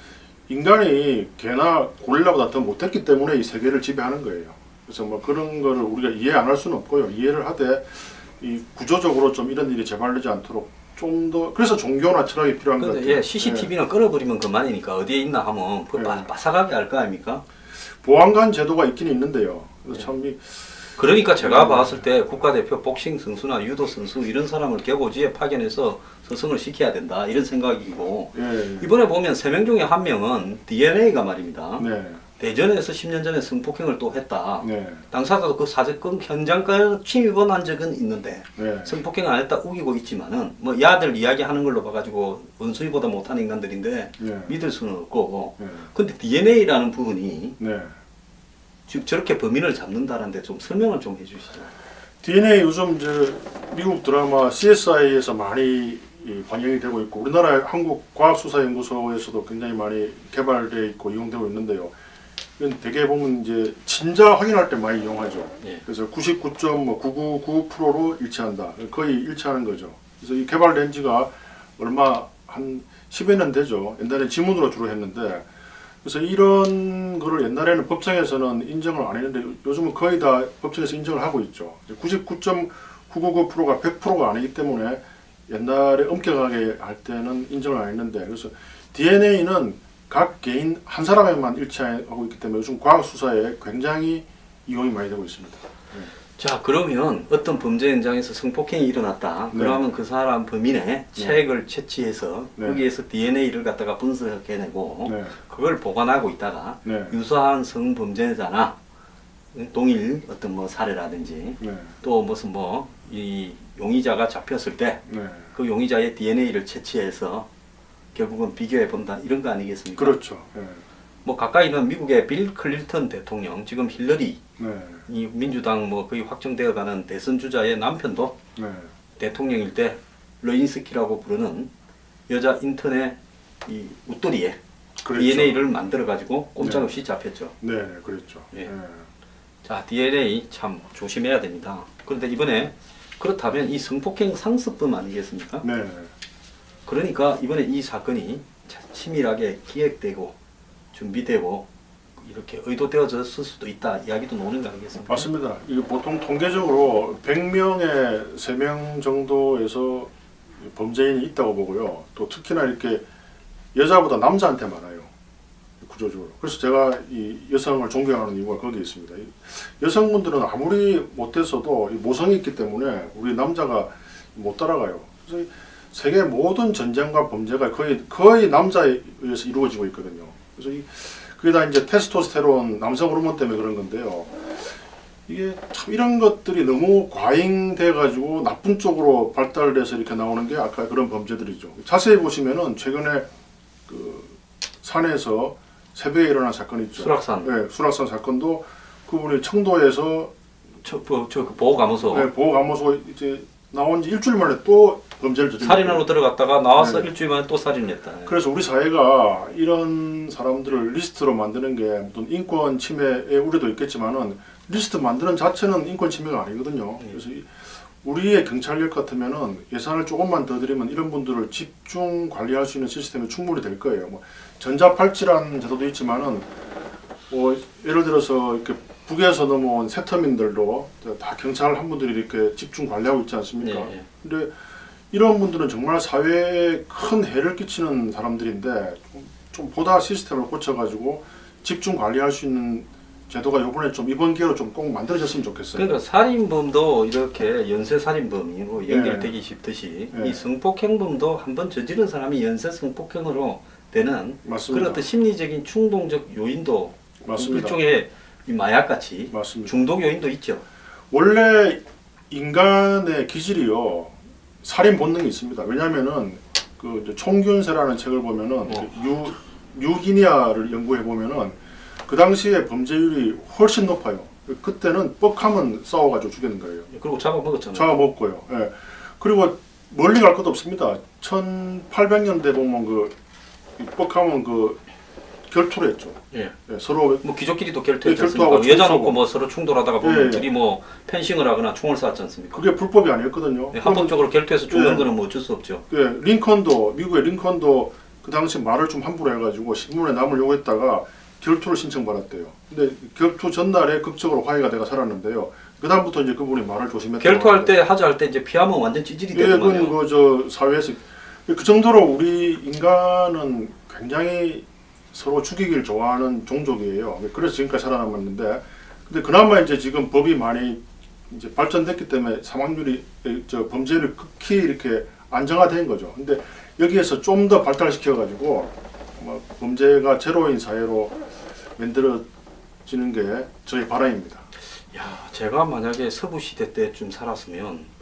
인간이 개나 고릴라보다 더 못했기 때문에 이 세계를 지배하는 거예요. 그래서 뭐 그런 거를 우리가 이해 안 할 수는 없고요. 이해를 하되 이 구조적으로 좀 이런 일이 재발되지 않도록 좀 더 그래서 종교나 철학이 필요한 것 같아요.
CCTV는 끌어버리면 그만이니까 어디에 있나 하면 빠삭하게 알 거 아닙니까?
보안관 제도가 있긴 있는데요. 그래서 참
그러니까 제가 봤을 때 국가대표 복싱 선수나 유도 선수 이런 사람을 개고지에 파견해서 서성을 시켜야 된다 이런 생각이고 이번에 보면 3명 중에 1명은 DNA가 말입니다. 대전에서 10년 전에 성폭행을 또 했다.
네.
당사자도 그 사건 현장까지 침입은 한 적은 있는데
네.
성폭행 안 했다 우기고 있지만은 뭐 야들 이야기하는 걸로 봐가지고 원수이보다 못한 인간들인데
네.
믿을 수는 없고.
네.
근데 DNA라는 부분이
네.
즉 저렇게 범인을 잡는다는데 좀 설명을 좀 해주시죠.
DNA 요즘 이제 미국 드라마 CSI에서 많이 반영이 되고 있고 우리나라 한국과학수사연구소에서도 굉장히 많이 개발되어 있고 이용되고 있는데요. 이건 대개 보면 이제 진짜 확인할 때 많이 이용하죠.
예.
그래서 99.9999%로 일치한다. 거의 일치하는 거죠. 그래서 이 개발된 지가 얼마 한 10여 년 되죠. 옛날에 지문으로 주로 했는데 그래서 이런 거를 옛날에는 법정에서는 인정을 안 했는데 요즘은 거의 다 법정에서 인정을 하고 있죠. 99.999%가 100%가 아니기 때문에 옛날에 엄격하게 할 때는 인정을 안 했는데 그래서 DNA는 각 개인 한 사람에만 일치하고 있기 때문에 요즘 과학 수사에 굉장히 이용이 많이 되고 있습니다.
자 그러면 어떤 범죄 현장에서 성폭행이 일어났다.
네.
그러면 그 사람 범인의 체액을 채취해서
네.
거기에서 DNA를 갖다가 분석해내고
네.
그걸 보관하고 있다가
네.
유사한 성범죄자나 동일 어떤 뭐 사례라든지
네.
또 무슨 뭐 이 용의자가 잡혔을 때
네.
그 용의자의 DNA를 채취해서 결국은 비교해 본다 이런 거 아니겠습니까?
그렇죠. 네.
뭐 가까이 있는 미국의 빌 클린턴 대통령 지금 힐러리
네.
이 민주당 뭐 거의 확정되어가는 대선 주자의 남편도
네.
대통령일 때 러인스키라고 부르는 여자 인턴의 이 웃돌이에
그랬죠.
DNA를 만들어 가지고 꼼짝없이 잡혔죠.
네. 네. 그랬죠.
예.
네.
자 DNA 참 조심해야 됩니다. 그런데 이번에 그렇다면 이 성폭행 상습범 아니겠습니까?
네.
그러니까 이번에 이 사건이 치밀하게 기획되고 준비되고 이렇게 의도되어졌을 수도 있다 이야기도 나오는 거 아니겠습니까?
맞습니다. 이게 보통 통계적으로 100명에 3명 정도에서 범죄인이 있다고 보고요. 또 특히나 이렇게 여자보다 남자한테 많아요. 구조적으로. 그래서 제가 이 여성을 존경하는 이유가 거기에 있습니다. 여성분들은 아무리 못했어도 모성이 있기 때문에 우리 남자가 못 따라가요. 그래서 세계 모든 전쟁과 범죄가 거의 남자에 의해서 이루어지고 있거든요. 그래서 그게 다 이제 테스토스테론 남성 호르몬 때문에 그런 건데요. 이게 참 이런 것들이 너무 과잉돼 가지고 나쁜 쪽으로 발달돼서 이렇게 나오는 게 아까 그런 범죄들이죠. 자세히 보시면은 최근에 그 산에서 새벽에 일어난 사건 있죠.
수락산.
네, 수락산 사건도 그분이 청도에서
저 보호감호소
네, 보호감호소 이제 나온 지 일주일 만에 또 범죄를 저질렀어요.
살인하러 들어갔다가 나와서
네.
일주일 만에 또 살인했다.
그래서 우리 사회가 이런 사람들을 리스트로 만드는 게 어떤 인권 침해의 우려도 있겠지만은 리스트 만드는 자체는 인권 침해가 아니거든요. 그래서 우리의 경찰력 같으면은 예산을 조금만 더 드리면 이런 분들을 집중 관리할 수 있는 시스템이 충분히 될 거예요. 뭐 전자팔찌라는 제도도 있지만은 뭐 예를 들어서 이렇게 북에서 넘어온 세터민들도 다 경찰 한 분들이 이렇게 집중 관리하고 있지 않습니까?
예, 예.
근데 이런 분들은 정말 사회에 큰 해를 끼치는 사람들인데 좀 보다 시스템을 고쳐가지고 집중 관리할 수 있는 제도가 이번에 좀 이번 기회로 좀 꼭 만들어졌으면 좋겠어요.
그러니까 살인범도 이렇게 연쇄 살인범으로 연결되기 쉽듯이
네.
이 성폭행범도 한번 저지른 사람이 연쇄 성폭행으로 되는
맞습니다.
그런 어떤 심리적인 충동적 요인도
맞습니다.
일종의 이 마약같이
맞습니다.
중독 요인도 있죠.
원래 인간의 기질이요 살인 본능이 있습니다. 왜냐하면은 그 이제 총균세라는 책을 보면은 뉴기니아를 연구해 보면은 그 당시에 범죄율이 훨씬 높아요. 그때는 뻑하면 싸워가지고 죽이는 거예요.
그리고 잡아먹었잖아요.
잡아먹고요. 예. 그리고 멀리 갈 것도 없습니다. 1800년대 보면 그 뻑하면 그 결투를 했죠.
예.
예, 서로
뭐 귀족끼리도 결투했지
예, 결투하고
않습니까? 여자
총
놓고
쏘고.
뭐 서로 충돌하다가 보면
예.
둘이 뭐 펜싱을 하거나 총을 쐈지 않습니까?
그게 불법이 아니었거든요.
예, 합법적으로 결투해서 죽는
예.
거는 뭐 어쩔 수 없죠.
예, 미국의 링컨도 그 당시 말을 좀 함부로 해가지고 신문에 남을 요구했다가 결투를 신청받았대요. 근데 결투 전날에 극적으로 화해가 돼가 살았는데요. 그 다음부터 이제 그분이 말을 조심했다고.
결투할 때 하자 할 때 이제 피하면 완전 찌질이
예,
되더만요.
그건 그저 사회에서 그 정도로 우리 인간은 굉장히 서로 죽이기를 좋아하는 종족이에요. 그래서 지금까지 살아남았는데, 근데 그나마 이제 지금 법이 많이 이제 발전됐기 때문에 사망률이 범죄율이 극히 이렇게 안정화된 거죠. 근데 여기에서 좀 더 발달시켜가지고 뭐 범죄가 제로인 사회로 만들어지는 게 저희 바람입니다.
야, 제가 만약에 서부 시대 때쯤 살았으면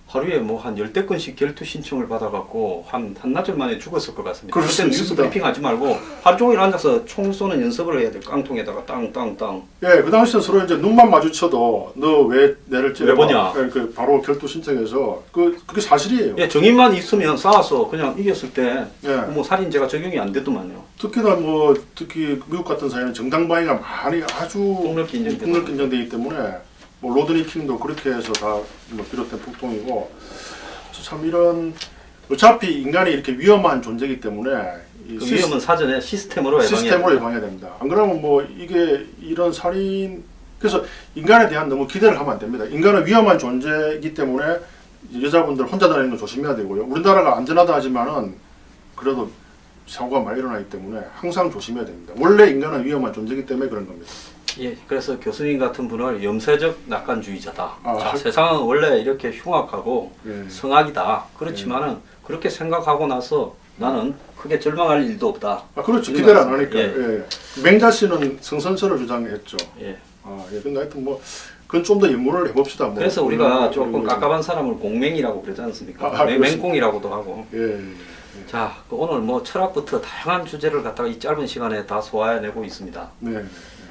하루에 뭐 한 10대건씩 결투 신청을 받아갖고 한나절 만에 죽었을 것 같습니다.
그럴 수
그때는 뉴스
있습니다.
브리핑 하지 말고 하루 종일 앉아서 총 쏘는 연습을 해야 돼. 깡통에다가 땅땅땅.
예, 그 당시에 서로 이제 눈만 마주쳐도 너 왜 내를 찌르냐?
왜 보냐?
그 바로 결투 신청해서 그게 사실이에요.
예, 정인만 있으면 싸워서 그냥 이겼을 때
예.
뭐 살인죄가 적용이 안 되더만요.
특히 미국 같은 사회는 정당방위가 많이 아주
폭넓게 인정되고.
폭넓게 인정되기 때문에 뭐 로드니 킹도 그렇게 해서 다 뭐 비롯된 폭동이고 참 이런 어차피 인간이 이렇게 위험한 존재이기 때문에 이
그 위험은 사전에 시스템으로
시스템으로 예방해야 됩니다. 안 그러면 뭐 이게 이런 살인 그래서 인간에 대한 너무 기대를 하면 안 됩니다. 인간은 위험한 존재이기 때문에 여자분들 혼자 다니는 거 조심해야 되고요. 우리나라가 안전하다 하지만은 그래도 사고가 많이 일어나기 때문에 항상 조심해야 됩니다. 원래 인간은 위험한 존재이기 때문에 그런 겁니다.
예, 그래서 교수님 같은 분을 염세적 낙관주의자다.
아,
자, 세상은 원래 이렇게 흉악하고
예.
성악이다. 그렇지만은 그렇게 생각하고 나서 나는 크게 절망할 일도 없다.
아, 그렇죠.
이런
기대를 안
말씀.
하니까. 예. 맹자 씨는 성선설을 주장했죠.
예.
아, 예. 근데 하여튼 뭐 그건 좀 더 연구를 해봅시다. 뭐.
그래서 우리가
뭐,
조금
뭐,
깝깝한 사람을 공맹이라고 그러지 않습니까?
그렇습니다.
맹공이라고도 하고.
예.
자, 오늘 뭐 철학부터 다양한 주제를 갖다가 이 짧은 시간에 다 소화해내고 있습니다.
네.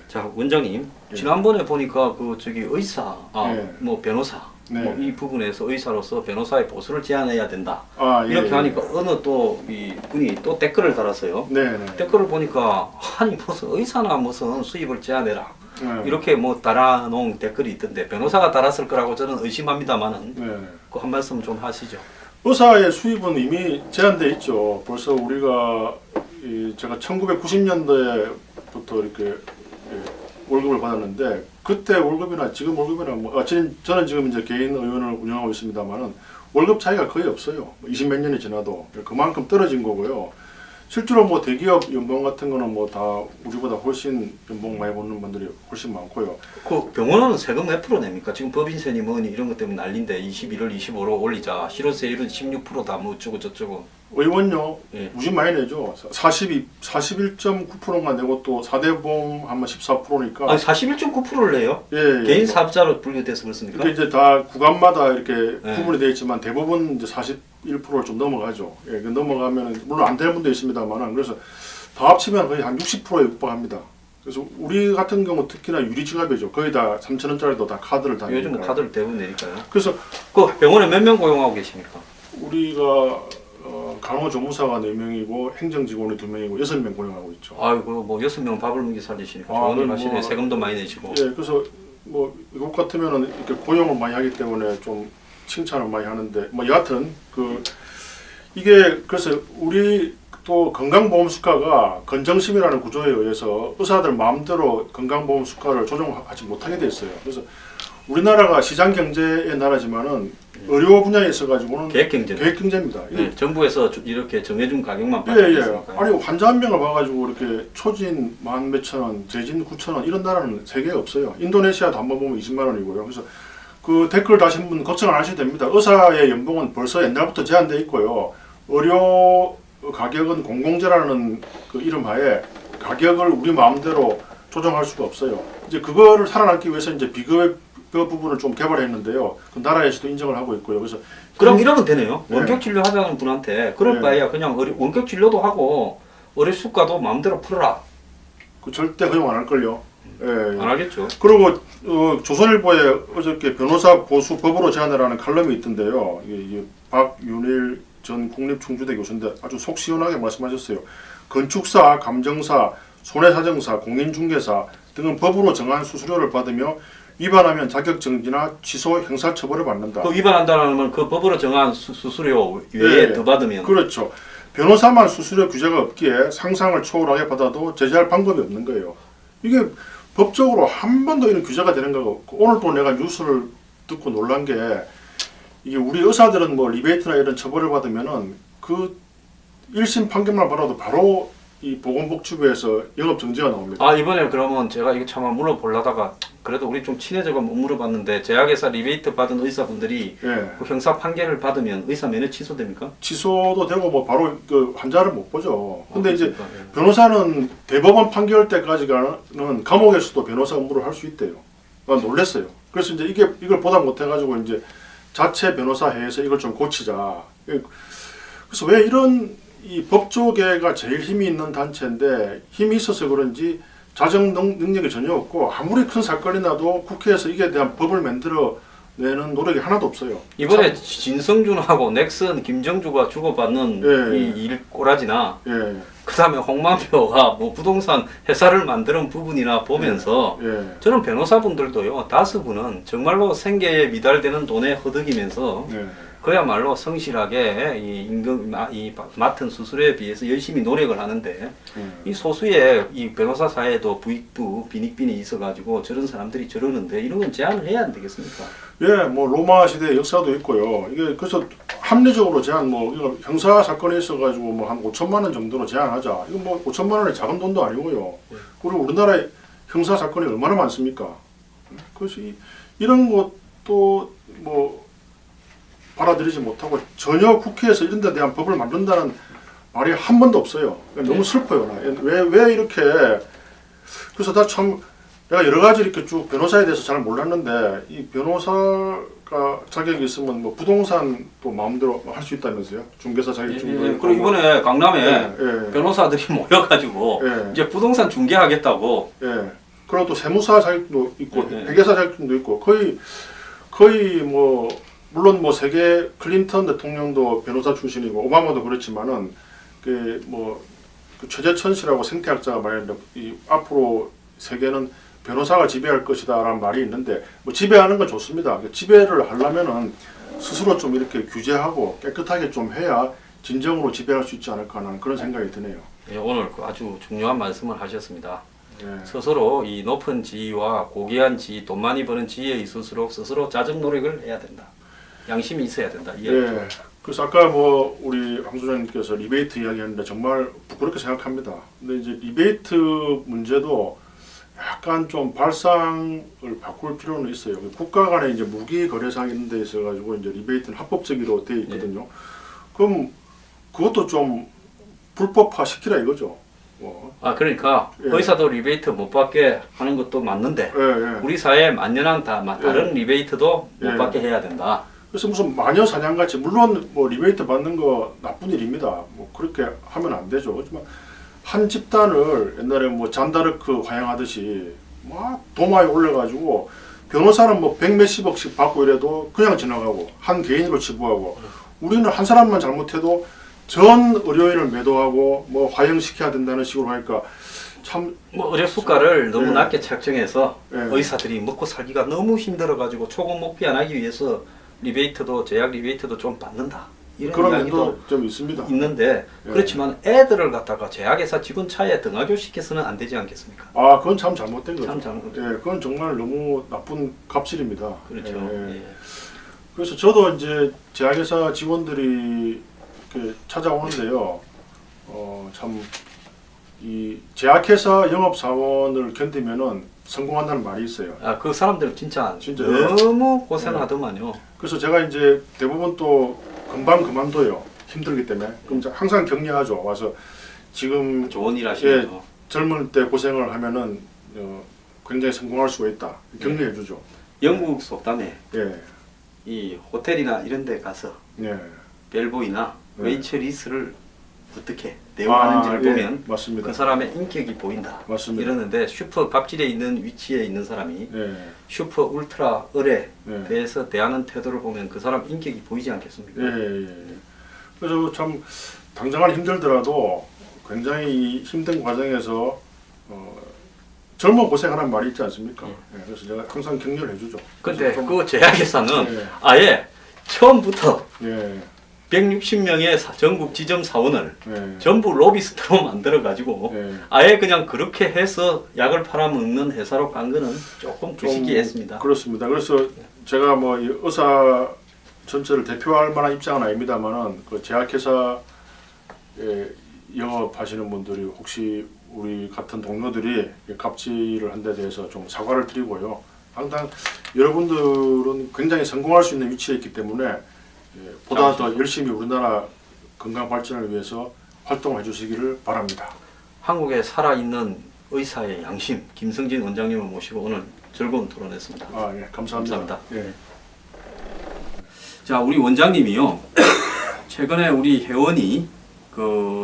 자, 원장님,
예.
지난번에 보니까 그 저기 의사,
예.
뭐 변호사,
네.
뭐 이 부분에서 의사로서 변호사의 보수를 제한해야 된다.
아, 예.
이렇게 하니까 어느 또 이 분이 또 댓글을 달았어요.
네. 네.
댓글을 보니까 아니 무슨 의사나 무슨 수입을 제한해라.
네.
이렇게 뭐 달아놓은 댓글이 있던데 변호사가 달았을 거라고 저는 의심합니다만은
네.
그 한 말씀 좀 하시죠.
의사의 수입은 이미 제한돼 있죠. 벌써 우리가 제가 1990년대부터 이렇게 월급을 받았는데 그때 월급이나 지금 월급이나 저는 지금 이제 개인 의원을 운영하고 있습니다만은 월급 차이가 거의 없어요. 20 몇 년이 지나도 그만큼 떨어진 거고요. 실제로 뭐 대기업 연봉 같은 거는 뭐 다 우리보다 훨씬 연봉 많이 버는 분들이 훨씬 많고요.
그 병원은 세금 몇 프로 냅니까? 지금 법인세니 뭐니 이런 것 때문에 난린데 21월 25로 올리자. 실효세율은 16%다 뭐 어쩌고 저쩌고.
의원요,
예.
무지 많이 내죠. 41.9%만 내고 또 4대 보험 하면 14%니까.
아니 41.9%를 내요?
예, 예.
개인 사업자로 분류돼서 그렇습니까?
이게 이제 다 구간마다 이렇게
네.
구분이 되어 있지만 대부분 이제 41%를 좀 넘어가죠. 예, 그 넘어가면 물론 안 되는 분도 있습니다만 그래서 다 합치면 거의 한 60%에 육박합니다. 그래서 우리 같은 경우 특히나 유리지갑이죠. 거의 다 3,000원짜리도 다 카드를 다
요즘은
내니까.
카드를 대부분 내니까요.
그래서
그 병원에 몇 명 고용하고 계십니까?
우리가 간호조무사가 4명이고 행정직원이 2명이고 6명 고용하고 있죠.
아이고 뭐 6명 밥을 먹이 살리시니까
아,
좋은 일
뭐,
하시네. 세금도 많이 내시고.
예, 그래서 뭐 이것 같으면은 이렇게 고용을 많이 하기 때문에 좀 칭찬을 많이 하는데 뭐 여하튼 이게 그래서 우리 또 건강보험 수가가 건정심이라는 구조에 의해서 의사들 마음대로 건강보험 수가를 조정하지 못하게 돼 있어요. 그래서 우리나라가 시장 경제의 나라지만은 의료 분야에 있어가지고는
계획 경제.
계획 경제입니다.
네, 정부에서 이렇게 정해준 가격만
예,
받고
예.
있으니까요.
아니 환자 한 명을 봐가지고 이렇게 초진 1만 몇천 원, 재진 9천 원 이런 나라는 세계에 없어요. 인도네시아도 한번 보면 20만 원이고요. 그래서 그 댓글 다신 분 걱정 안 하셔도 됩니다. 의사의 연봉은 벌써 옛날부터 제한돼 있고요. 의료 가격은 공공재라는 그 이름 하에 가격을 우리 마음대로 조정할 수가 없어요. 이제 그거를 살아남기 위해서 이제 비급 부분을 좀 개발했는데요. 그 나라에서도 인정을 하고 있고요. 그래서
그럼 이러면 되네요.
네.
원격 진료 하자는 분한테 그럴
네.
바에야 그냥 원격 진료도 하고 의료 수가도 마음대로 풀어라.
그 절대 허용 안 할 걸요. 예.
안 하겠죠.
그리고 조선일보에 어저께 변호사 보수 법으로 제한하라는 칼럼이 있던데요. 이게 박윤일 전 국립충주대 교수인데 아주 속 시원하게 말씀하셨어요. 건축사, 감정사, 손해사정사, 공인중개사 등은 법으로 정한 수수료를 받으며 위반하면 자격정지나 취소, 형사처벌을 받는다.
그 위반한다는 그 법으로 정한 수수료 외에
네.
더 받으면
그렇죠. 변호사만 수수료 규제가 없기에 상상을 초월하게 받아도 제재할 방법이 없는 거예요. 이게 법적으로 한 번도 이런 규제가 되는 거가 없고 오늘 또 내가 뉴스를 듣고 놀란 게 이게 우리 의사들은 뭐 리베이트나 이런 처벌을 받으면은 그 1심 판결만 받아도 바로 이 보건복지부에서 영업 정지가 나옵니다.
아 이번에 그러면 제가 이거 참 물어보려다가 그래도 우리 좀 친해져가 못 물어봤는데 제약회사 리베이트 받은 의사분들이
예.
그 형사 판결을 받으면 의사 면허 취소됩니까?
취소도 되고 뭐 바로 그 환자를 못 보죠. 근데 이제
그렇습니까? 예.
변호사는 대법원 판결 때까지는 감옥에서도 변호사 업무를 할 수 있대요. 난 놀랬어요. 그래서 이제 이걸 보다 못해가지고 이제 자체 변호사회에서 이걸 좀 고치자. 그래서 왜 이런 이 법조계가 제일 힘이 있는 단체인데 힘이 있어서 그런지 자정 능력이 전혀 없고 아무리 큰 사건이 나도 국회에서 이게 대한 법을 만들어 내는 노력이 하나도 없어요.
이번에 진성준하고 넥슨 김정주가 주고받는
예.
이 일 꼬라지나
예,
그다음에 홍만표가 뭐 부동산 회사를 만드는 부분이나 보면서
예,
저는 변호사분들도요 다수분은 정말로 생계에 미달되는 돈에 허덕이면서
예.
그야말로 성실하게 이 임금 이 맡은 수수료에 비해서 열심히 노력을 하는데 이 소수의 이 변호사 사회에도 부익부 빈익빈이 있어가지고 저런 사람들이 저러는데 이런 건 제한을 해야 안 되겠습니까?
예, 뭐 로마 시대 역사도 있고요. 이게 그래서 합리적으로 제한 뭐 이거 형사 사건이 있어가지고 뭐 한 5천만 원 정도로 제한하자. 이거 뭐 5천만 원이 작은 돈도 아니고요. 그리고 우리나라에 형사 사건이 얼마나 많습니까? 그래서 이런 것도 뭐 받아들이지 못하고 전혀 국회에서 이런 데 대한 법을 만든다는 말이 한 번도 없어요. 너무 슬퍼요. 왜 이렇게 그래서 다 참 내가 여러 가지 이렇게 쭉 변호사에 대해서 잘 몰랐는데 이 변호사가 자격이 있으면 뭐 부동산도 마음대로 할 수 있다면서요? 중개사 자격증도 있고.
그리고 이번에 강남에
예,
변호사들이 모여가지고
예.
이제 부동산 중개하겠다고.
예. 그리고 또 세무사 자격도 있고
예, 예.
회계사 자격증도 있고 거의 뭐 물론 뭐 세계 클린턴 대통령도 변호사 출신이고 오바마도 그렇지만은 그 최재천 씨라고 생태학자가 말했는데 이 앞으로 세계는 변호사가 지배할 것이다라는 말이 있는데 뭐 지배하는 건 좋습니다. 지배를 하려면은 스스로 좀 이렇게 규제하고 깨끗하게 좀 해야 진정으로 지배할 수 있지 않을까 하는 그런 생각이 드네요.
예, 오늘 아주 중요한 말씀을 하셨습니다.
예.
스스로 이 높은 지위와 고귀한 지위, 돈 많이 버는 지위에 있을수록 스스로 자정 노력을 해야 된다. 양심이 있어야 된다.
예. 그래서 아까 뭐 우리 황 소장님께서 리베이트 이야기했는데 정말 부끄럽게 생각합니다. 근데 이제 리베이트 문제도 약간 좀 발상을 바꿀 필요는 있어요. 국가 간에 이제 무기 거래상 이런 데 있어가지고 이제 리베이트는 합법적으로 돼 있거든요. 그럼 그것도 좀 불법화 시키라 이거죠.
그러니까
예.
의사도 리베이트 못 받게 하는 것도 맞는데
예, 예.
우리 사회에 만연한 다른 리베이트도 못
예.
받게 해야 된다.
그래서 무슨 마녀 사냥같이 물론 뭐 리베이트 받는 거 나쁜 일입니다. 뭐 그렇게 하면 안 되죠. 하지만 한 집단을 옛날에 뭐 잔다르크 화양하듯이 막 도마에 올려가지고 변호사는 뭐 100몇십억씩 받고 이래도 그냥 지나가고 한 개인으로 치부하고 우리는 한 사람만 잘못해도 전 의료인을 매도하고 뭐 화형시켜야 된다는 식으로 하니까 참
뭐 의료 수가를 너무
예.
낮게 책정해서
예.
의사들이 먹고 살기가 너무 힘들어가지고 초급 목표 안 하기 위해서 리베이트도 제약 리베이트도 좀 받는다. 이런
그런
이야기도
면도 좀 있습니다.
있는데
예.
그렇지만 애들을 갖다가 제약회사 직원 차에 등하교 시켜서는 안 되지 않겠습니까?
아, 그건 참 잘못된 거죠.
참 잘못된
예, 그건 정말 너무 나쁜 갑질입니다.
그렇죠.
예.
예.
그래서 저도 이제 제약회사 직원들이 이렇게 찾아오는데요. 참 이 제약회사 영업사원을 견디면은 성공한다는 말이 있어요.
그 사람들 진짜
진짜요?
너무 고생하더만요.
그래서 제가 이제 대부분 또 금방 그만둬요. 힘들기 때문에. 그럼 이제 항상 격려하죠. 와서 지금
좋은 일 하시네요.
젊을 때 고생을 하면은 굉장히 성공할 수가 있다. 격려해주죠.
영국 속담에
예,
이 호텔이나 이런 데 가서
예.
벨보이나
네.
웨이트리스를 어떻게 대우하는지를
예,
보면
맞습니다.
그 사람의 인격이 보인다.
맞습니다.
이러는데 슈퍼 갑질에 있는 위치에 있는 사람이
예,
슈퍼 울트라 을에
예.
대해서 대하는 태도를 보면 그 사람 인격이 보이지 않겠습니까?
예. 그래서 참 당장은 힘들더라도 굉장히 힘든 과정에서 젊어 고생하는 말이 있지 않습니까? 예, 그래서 제가 항상 격려를 해주죠.
근데
그래서
그 제약회사는
예.
아예 처음부터
예,
160명의 전국 지점 사원을
예,
전부 로비스트로 만들어가지고
예.
아예 그냥 그렇게 해서 약을 팔아먹는 회사로 간 거는 조금
좀
부시기했습니다.
그렇습니다. 그래서 제가 뭐 이 의사 전체를 대표할 만한 입장은 아닙니다만은 그 제약회사에 영업하시는 분들이 혹시 우리 같은 동료들이 갑질을 한 데 대해서 좀 사과를 드리고요. 항상 여러분들은 굉장히 성공할 수 있는 위치에 있기 때문에 보다 더 열심히 우리나라 건강 발전을 위해서 활동해 주시기를 바랍니다.
한국에 살아있는 의사의 양심 김성진 원장님을 모시고 오늘 즐거운 토론했습니다.
예, 감사합니다.
감사합니다.
예.
자, 우리 원장님이요. 최근에 우리 회원이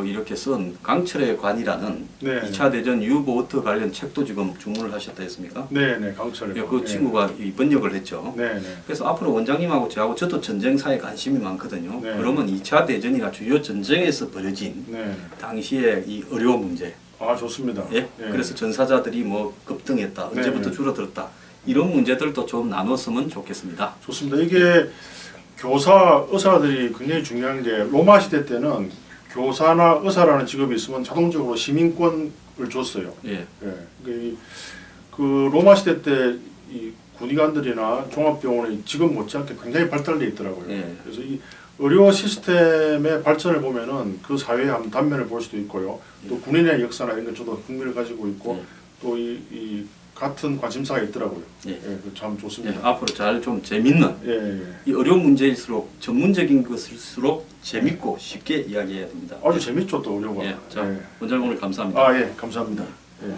이렇게 쓴 강철의 관이라는
네.
2차 대전 유보트 관련 책도 지금 주문을 하셨다 했습니까?
네, 강철.
예, 그 친구가 이 번역을 했죠.
네.
그래서 앞으로 원장님하고 저도 전쟁사에 관심이 많거든요.
네.
그러면 2차 대전이나 주요 전쟁에서 벌어진
네.
당시의 이 의료 문제,
좋습니다.
예? 그래서 전사자들이 뭐 급등했다,
네.
언제부터 줄어들었다, 이런 문제들도 좀 나눴으면 좋겠습니다.
좋습니다. 이게 교사, 의사들이 굉장히 중요한 게 로마 시대 때는 교사나 의사라는 직업이 있으면 자동적으로 시민권을 줬어요.
예.
그 로마 시대 때 이 군의관들이나 종합병원이 지금 못지않게 굉장히 발달돼 있더라고요.
예.
그래서 이 의료 시스템의 발전을 보면은 그 사회의 한 단면을 볼 수도 있고요. 또 군인의 역사나 이런 것 저도 흥미를 가지고 있고
예.
또 이 같은 관심사가 있더라고요.
예.
참
예,
좋습니다.
앞으로 잘 좀 재밌는
예.
이 어려운 문제일수록 전문적인 것일수록 재밌고 쉽게 이야기해야 됩니다.
아주 재밌죠 또 의료가.
예, 자,
예.
원장님 오늘 감사합니다.
예, 감사합니다. 예.